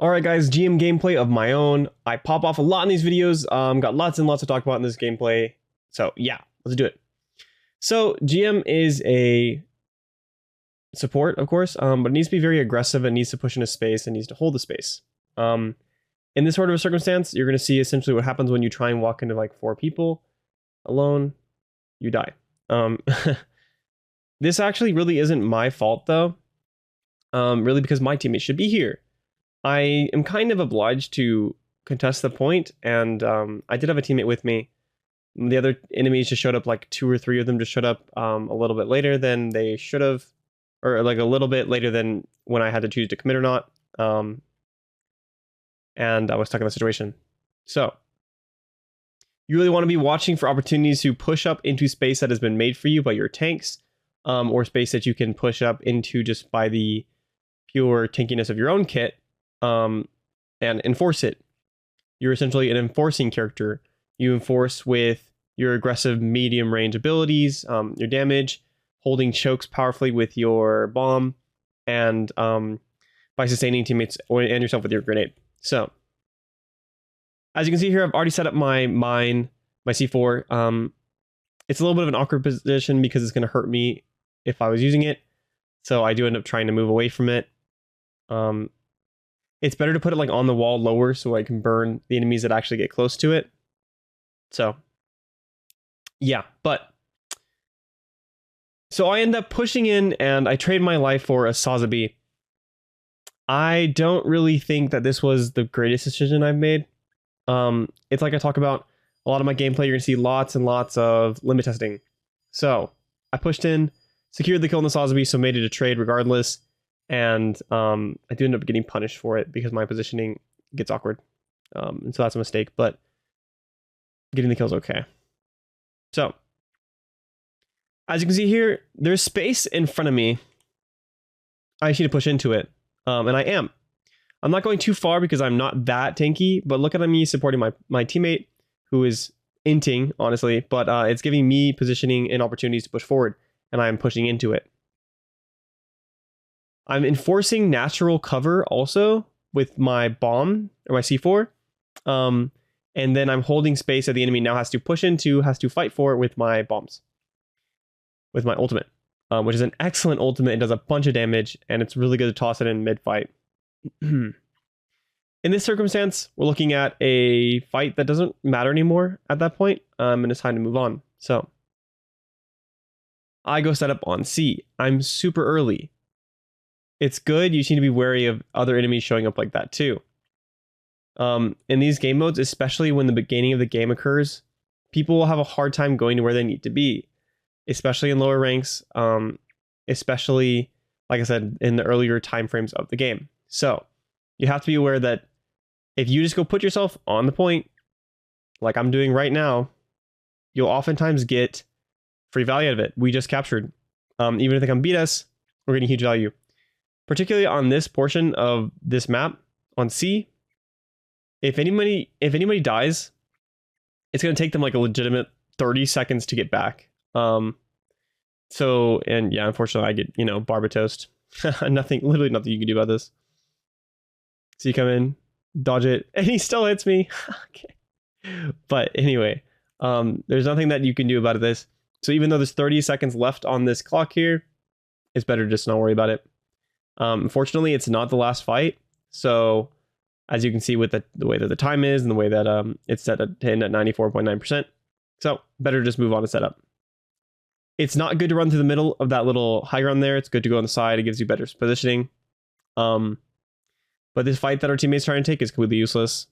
Alright guys, GM gameplay of my own. I pop off a lot in these videos, got lots and lots to talk about in this gameplay. So yeah, let's do it. So GM is a support, of course, but it needs to be very aggressive, it needs to push into space, it needs to hold the space. In this sort of a circumstance, you're going to see essentially what happens when you try and walk into like 4 people alone, you die. This actually really isn't my fault though, really because my teammate should be here. I am kind of obliged to contest the point, and I did have a teammate with me. The other enemies just showed up, like 2 or 3 of them just showed up a little bit later than they should have, or like a little bit later than when I had to choose to commit or not. And I was stuck in a situation. So you really want to be watching for opportunities to push up into space that has been made for you by your tanks, or space that you can push up into just by the pure tankiness of your own kit. And enforce it. You're essentially an enforcing character. You enforce with your aggressive medium range abilities, your damage, holding chokes powerfully with your bomb, and by sustaining teammates and yourself with your grenade. So, as you can see here, I've already set up my mine, my C4. It's a little bit of an awkward position because it's going to hurt me if I was using it. So I do end up trying to move away from it. It's better to put it like on the wall lower so I can burn the enemies that actually get close to it. So, yeah, so I end up pushing in and I trade my life for a Sazabi. I don't really think that this was the greatest decision I've made. It's like I talk about a lot of my gameplay, you're going to see lots and lots of limit testing. So, I pushed in, secured the kill on the Sazabi, so made it a trade regardless. And I do end up getting punished for it because my positioning gets awkward. And so that's a mistake, but getting the kill's okay. So, as you can see here, there's space in front of me. I just need to push into it. And I am. I'm not going too far because I'm not that tanky, but look at me supporting my teammate who is inting, honestly, but it's giving me positioning and opportunities to push forward, and I am pushing into it. I'm enforcing natural cover also with my bomb or my C4. And then I'm holding space that the enemy now has to push into, has to fight for with my bombs. With my ultimate, which is an excellent ultimate. It does a bunch of damage, and it's really good to toss it in mid-fight. In this circumstance, we're looking at a fight that doesn't matter anymore at that point, and it's time to move on. So I go set up on C. I'm super early. It's good. You just need to be wary of other enemies showing up like that too. In these game modes, especially when the beginning of the game occurs, people will have a hard time going to where they need to be, especially in lower ranks, especially, like I said, in the earlier time frames of the game. So you have to be aware that if you just go put yourself on the point, like I'm doing right now, you'll oftentimes get free value out of it. We just captured. Even if they come beat us, we're getting huge value. Particularly on this portion of this map, on C, if anybody dies, it's going to take them like a legitimate 30 seconds to get back. So, and yeah, unfortunately I get, Barbatos. Literally nothing you can do about this. So you come in, dodge it, and he still hits me. Okay. But anyway, there's nothing that you can do about this. So even though there's 30 seconds left on this clock here, it's better to just not worry about it. Unfortunately, it's not the last fight. So as you can see with the way that the time is and the way that it's set to end at 94.9%. So better just move on to setup. It's not good to run through the middle of that little high ground there. It's good to go on the side. It gives you better positioning. But this fight that our teammate's trying to take is completely useless.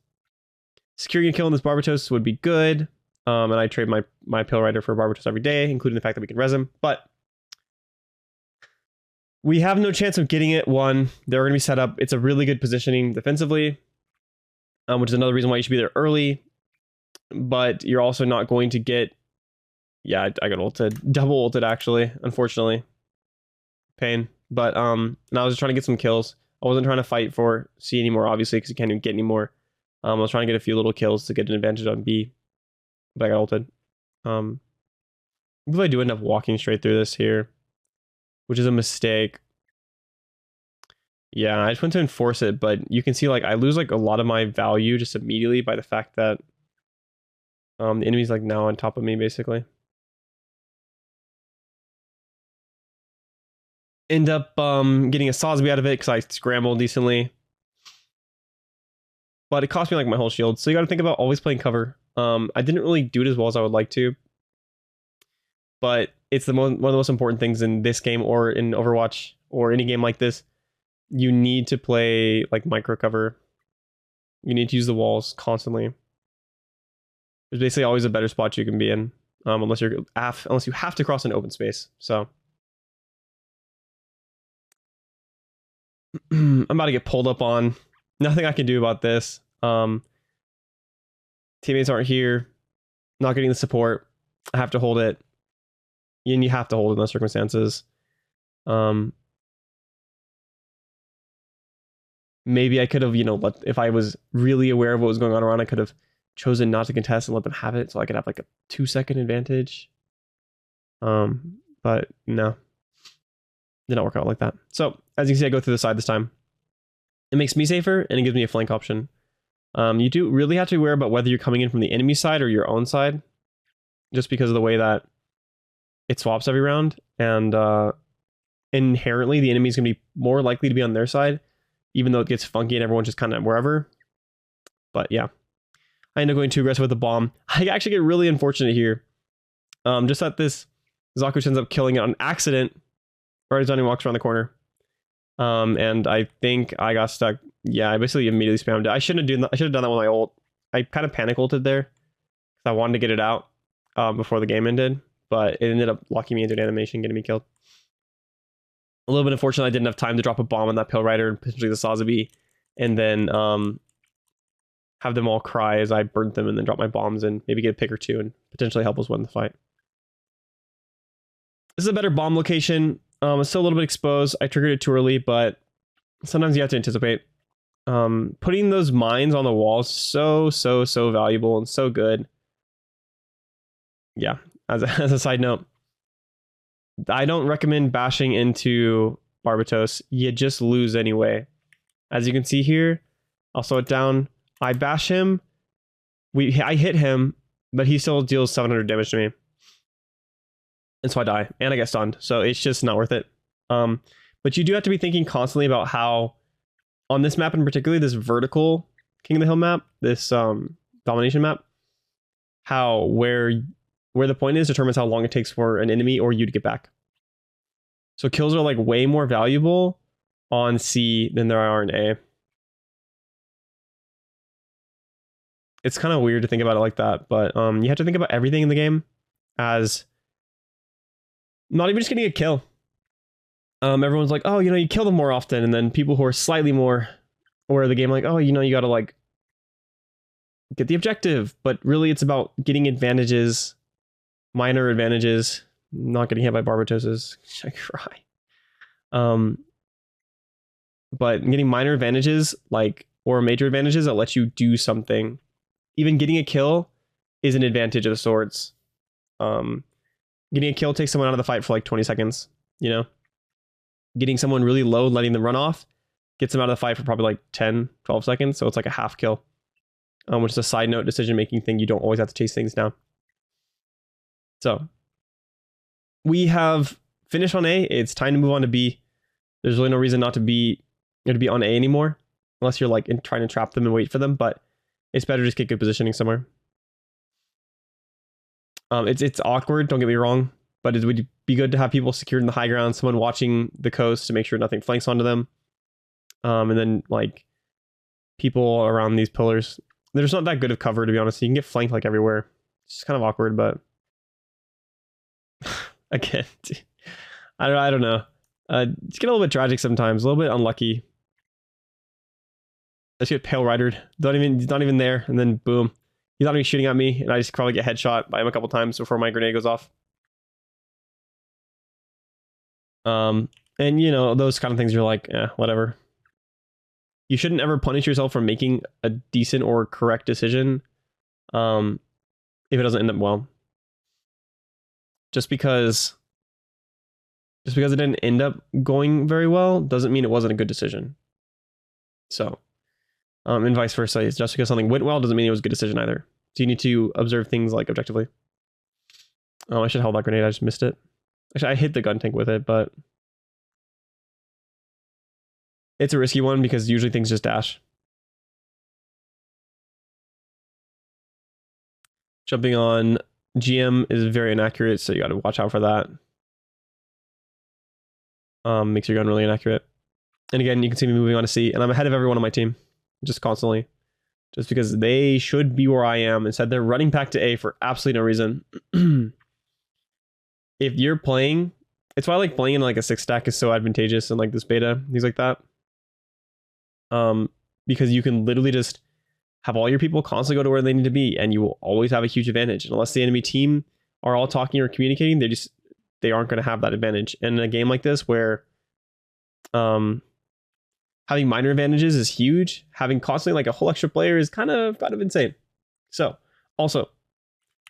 Securing a kill on this Barbatos would be good. And I trade my Pill Rider for Barbatos every day, including the fact that we can res him. But we have no chance of getting it. One, they're going to be set up. It's a really good positioning defensively, which is another reason why you should be there early. But you're also not going to get... Yeah, I got ulted. Double ulted, actually, unfortunately. Pain. But and I was just trying to get some kills. I wasn't trying to fight for C anymore, obviously, because you can't even get any more. I was trying to get a few little kills to get an advantage on B. But I got ulted. I believe I do end up walking straight through this here, which is a mistake. Yeah, I just went to enforce it, but you can see like I lose like a lot of my value just immediately by the fact that the enemy's like now on top of me basically. End up getting a Sazabi out of it because I scrambled decently. But it cost me like my whole shield. So you got to think about always playing cover. I didn't really do it as well as I would like to. But it's one of the most important things in this game or in Overwatch or any game like this. You need to play like micro cover. You need to use the walls constantly. There's basically always a better spot you can be in, unless you have to cross an open space. So I'm about to get pulled up on. Nothing I can do about this. Teammates aren't here. Not getting the support. I have to hold it. And you have to hold it in those circumstances. Maybe I could have, if I was really aware of what was going on around, I could have chosen not to contest and let them have it so I could have like a 2-second advantage. But no. Did not work out like that. So, as you can see, I go through the side this time. It makes me safer, and it gives me a flank option. You do really have to be aware about whether you're coming in from the enemy side or your own side, just because of the way that it swaps every round, and inherently the enemy is going to be more likely to be on their side, even though it gets funky and everyone's just kind of wherever. But yeah, I end up going too aggressive with the bomb. I actually get really unfortunate here. Just that this Zakuch ends up killing it on accident right as Johnny walks around the corner. And I think I got stuck. Yeah, I basically immediately spammed it. I shouldn't have done that. I should have done that with my ult. I kind of panic ulted there because I wanted to get it out before the game ended, but it ended up locking me into an animation, getting me killed. A little bit unfortunate I didn't have time to drop a bomb on that Pale Rider and potentially the Sazabi, and then have them all cry as I burnt them and then drop my bombs and maybe get a pick or two and potentially help us win the fight. This is a better bomb location. It's still a little bit exposed. I triggered it too early, but sometimes you have to anticipate. Putting those mines on the walls so valuable and so good. Yeah, as a side note, I don't recommend bashing into Barbatos. You just lose anyway. As you can see here, I'll slow it down. I bash him. I hit him, but he still deals 700 damage to me. And so I die, and I get stunned. So it's just not worth it. But you do have to be thinking constantly about how, on this map in particular, this vertical King of the Hill map, this domination map, how where the point is determines how long it takes for an enemy or you to get back. So kills are like way more valuable on C than there are in A. It's kind of weird to think about it like that, but you have to think about everything in the game as not even just getting a kill. Everyone's like, oh, you kill them more often, and then people who are slightly more aware of the game, like, oh, you gotta like get the objective, but really it's about getting advantages, minor advantages, not getting hit by Barbatoses. I cry. But getting minor advantages, like, or major advantages that let you do something. Even getting a kill is an advantage of the swords. Getting a kill takes someone out of the fight for like 20 seconds, Getting someone really low, letting them run off, gets them out of the fight for probably like 10, 12 seconds. So it's like a half kill, which is a side note decision-making thing. You don't always have to chase things down. So we have finished on A. It's time to move on to B. There's really no reason not to be on A anymore, unless you're like trying to trap them and wait for them. But it's better to just get good positioning somewhere. It's awkward, don't get me wrong, but it would be good to have people secured in the high ground, someone watching the coast to make sure nothing flanks onto them. And then like people around these pillars. There's not that good of cover, to be honest. You can get flanked like everywhere. It's just kind of awkward, but again, I don't know. It's get a little bit tragic sometimes, a little bit unlucky. I just get Pale Ridered. He's not even there, and then boom. He's not even shooting at me, and I just probably get headshot by him a couple times before my grenade goes off. And those kind of things you're like, whatever. You shouldn't ever punish yourself for making a decent or correct decision if it doesn't end up well. Just because Just because it didn't end up going very well doesn't mean it wasn't a good decision. So, and vice versa. Just because something went well doesn't mean it was a good decision either. So you need to observe things like objectively. Oh, I should hold that grenade. I just missed it. Actually, I hit the gun tank with it, but it's a risky one because usually things just dash. Jumping on GM is very inaccurate, so you got to watch out for that. Makes your gun really inaccurate. And again, you can see me moving on to C, and I'm ahead of everyone on my team, just constantly. Just because they should be where I am. Instead, they're running back to A for absolutely no reason. If you're playing, it's why like playing in like a 6-stack is so advantageous in like this beta, things like that. Because you can literally just have all your people constantly go to where they need to be, and you will always have a huge advantage. And unless the enemy team are all talking or communicating, they aren't going to have that advantage. And in a game like this where having minor advantages is huge, having constantly like a whole extra player is kind of insane. So also,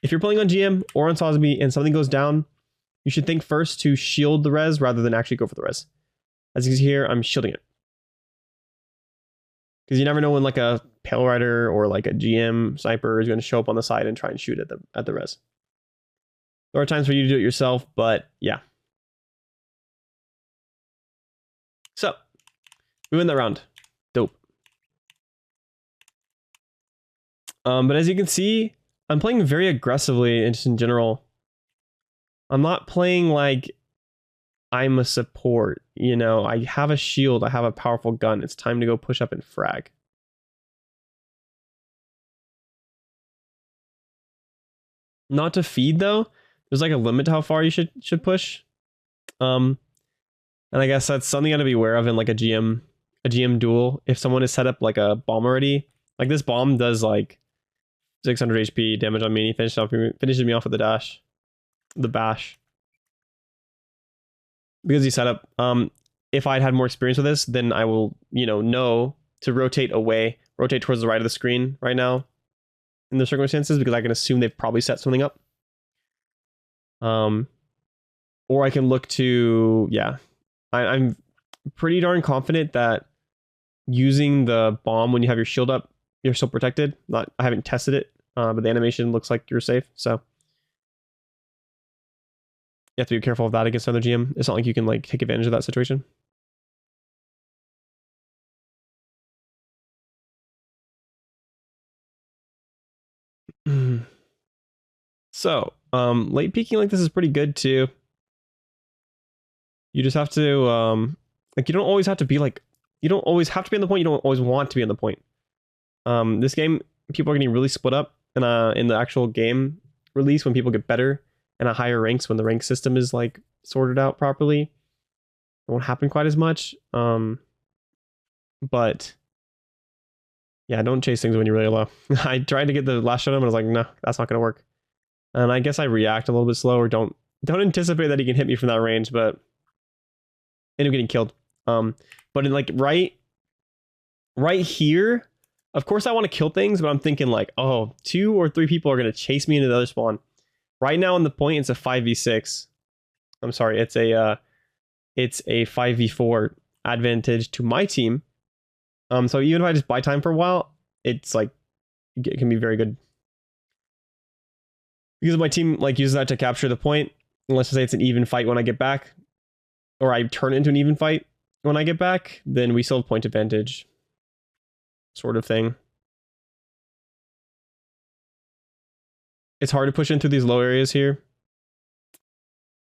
if you're playing on GM or on Sazabi and something goes down, you should think first to shield the res rather than actually go for the res. As you can see here, I'm shielding it. Because you never know when like a Pale Rider or like a GM sniper is going to show up on the side and try and shoot at the res. There are times for you to do it yourself, but yeah. So, we win that round. Dope. But as you can see, I'm playing very aggressively just in general. I'm not playing like I'm a support, you know. I have a shield, I have a powerful gun. It's time to go push up and frag. Not to feed though. There's like a limit to how far you should push. And I guess that's something you gotta be aware of in like a GM duel. If someone has set up like a bomb already, like this bomb does like 600 HP damage on me, and he finishes me off with the bash. Because he set up, if I'd had more experience with this, then I will, know to rotate towards the right of the screen right now in the circumstances, because I can assume they've probably set something up. Or I can look to, I'm pretty darn confident that using the bomb when you have your shield up, you're still protected. I haven't tested it, but the animation looks like you're safe, so you have to be careful of that against another GM. It's not like you can like take advantage of that situation. So, late peeking like this is pretty good too. You just have to, like, you don't always have to be on the point. You don't always want to be on the point. This game, people are getting really split up in the actual game release when people get better and at higher ranks when the rank system is like sorted out properly. It won't happen quite as much. But yeah, don't chase things when you're really low. I tried to get the last shot on him and I was like, no, that's not gonna work. And I guess I react a little bit slower. Don't anticipate that he can hit me from that range, but end up getting killed. But in like right here, of course I want to kill things, but I'm thinking like, oh, 2 or 3 people are gonna chase me into the other spawn. Right now on the point, it's a 5v6. I'm sorry, it's a 5v4 advantage to my team. So even if I just buy time for a while, it's like it can be very good. Because my team like uses that to capture the point. And let's just say it's an even fight when I get back, or I turn it into an even fight when I get back, then we still have point advantage, sort of thing. It's hard to push in through these low areas here.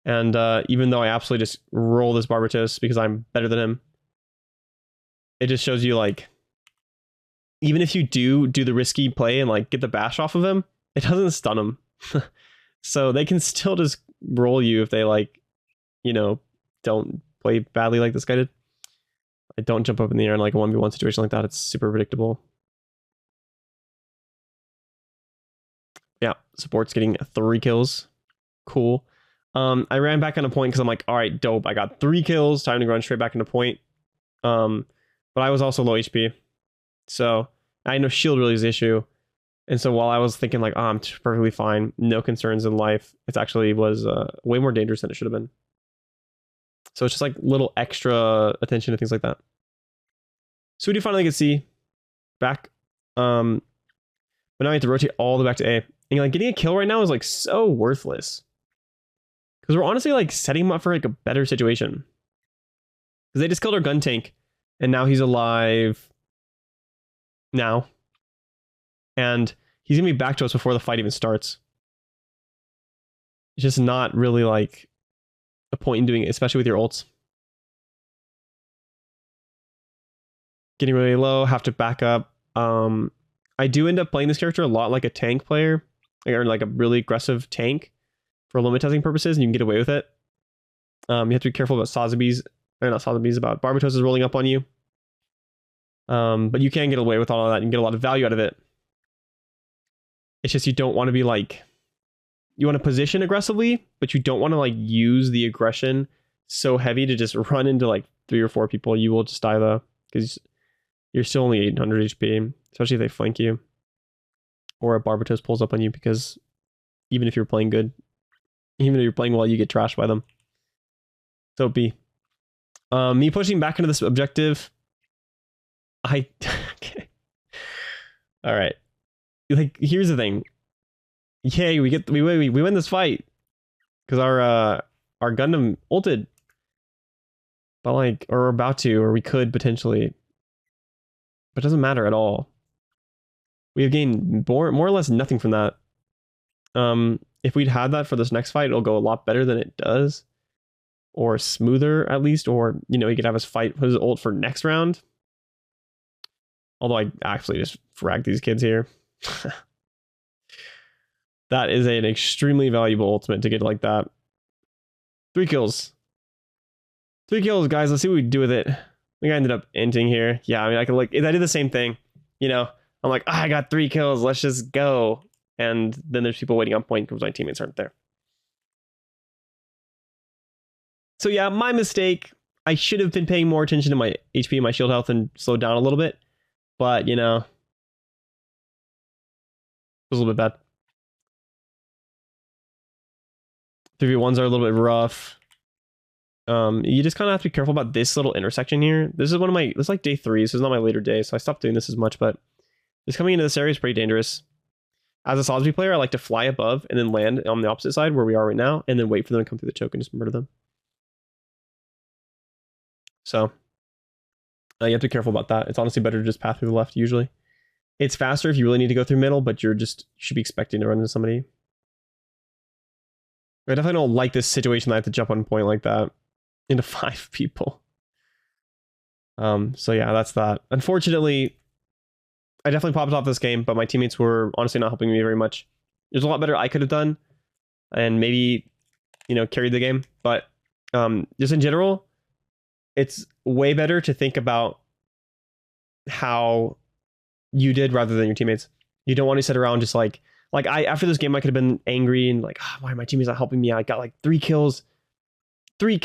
And even though I absolutely just roll this Barbatos because I'm better than him, it just shows you like, even if you do the risky play and like get the bash off of him, it doesn't stun him. So they can still just roll you if they like, don't play badly like this guy did. I don't jump up in the air in like a 1v1 situation like that. It's super predictable. Yeah, support's getting 3 kills. Cool. I ran back on a point because I'm like, all right, dope. I got 3 kills. Time to run straight back into point. But I was also low HP. So I know shield really is the issue. And so while I was thinking like, oh, I'm perfectly fine, no concerns in life, it actually was way more dangerous than it should have been. So it's just like little extra attention to things like that. So we do finally get C back. But now I have to rotate all the way back to A. And like getting a kill right now is like so worthless. Because we're honestly like setting him up for like a better situation. Because they just killed our gun tank. And now he's alive. Now. And he's going to be back to us before the fight even starts. It's just not really like a point in doing it, especially with your ults. Getting really low, have to back up. I do end up playing this character a lot like a tank player, or like a really aggressive tank for limit testing purposes, and you can get away with it. You have to be careful about Sazabi's, or not Sazabi's, about Barbatos is rolling up on you. But you can get away with all of that and get a lot of value out of it. It's just you don't want to be like, you want to position aggressively, but you don't want to like use the aggression so heavy to just run into like 3 or 4 people. You will just die though, because you're still only 800 HP, especially if they flank you. Or a Barbatos pulls up on you, because even if you're playing good, even if you're playing well, you get trashed by them. So B. Me pushing back into this objective. Okay. All right. Like, here's the thing. Yay, we win this fight. Because our Gundam ulted. But like, or we're about to, or we could potentially. But it doesn't matter at all. We have gained more or less nothing from that. If we'd had that for this next fight, it'll go a lot better than it does. Or smoother, at least. Or, you know, he could have us fight his ult for next round. Although I actually just fragged these kids here. That is an extremely valuable ultimate to get like that. 3 kills. 3 kills, guys. Let's see what we do with it. I think I ended up ending here. Yeah, I mean, I could like, I did the same thing. You know, I'm like, I got 3 kills. Let's just go. And then there's people waiting on point because my teammates aren't there. So yeah, my mistake. I should have been paying more attention to my HP and my shield health and slowed down a little bit. But, you know, it was a little bit bad. 3v1s are a little bit rough. You just kind of have to be careful about this little intersection here. This is one of my, this is like day 3. This is not my later day, so I stopped doing this as much, but just coming into this area is pretty dangerous. As a Sazabi player, I like to fly above and then land on the opposite side where we are right now, and then wait for them to come through the choke and just murder them. So you have to be careful about that. It's honestly better to just path through the left usually. It's faster if you really need to go through middle, but you should be expecting to run into somebody. I definitely don't like this situation that I have to jump on point like that into 5 people. So yeah, that's that. Unfortunately, I definitely popped off this game, but my teammates were honestly not helping me very much. There's a lot better I could have done, and maybe, you know, carried the game. But just in general, it's way better to think about how you did rather than your teammates. You don't want to sit around just like after this game, I could have been angry and like, oh, why are my teammates not helping me? I got like 3 kills, 2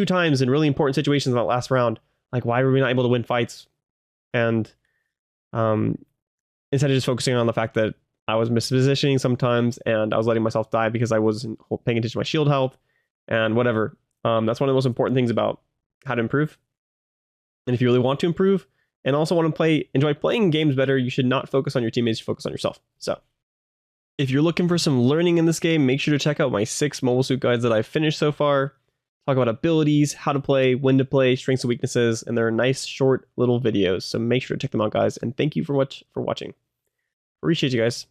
times in really important situations in that last round. Like, why were we not able to win fights? And instead of just focusing on the fact that I was mispositioning sometimes and I was letting myself die because I wasn't paying attention to my shield health and whatever. That's one of the most important things about how to improve. And if you really want to improve and also want to enjoy playing games better, you should not focus on your teammates, you focus on yourself. So if you're looking for some learning in this game, make sure to check out my 6 mobile suit guides that I've finished so far. Talk about abilities, how to play, when to play, strengths and weaknesses, and they're nice, short little videos. So make sure to check them out, guys. And thank you for watching. Appreciate you guys.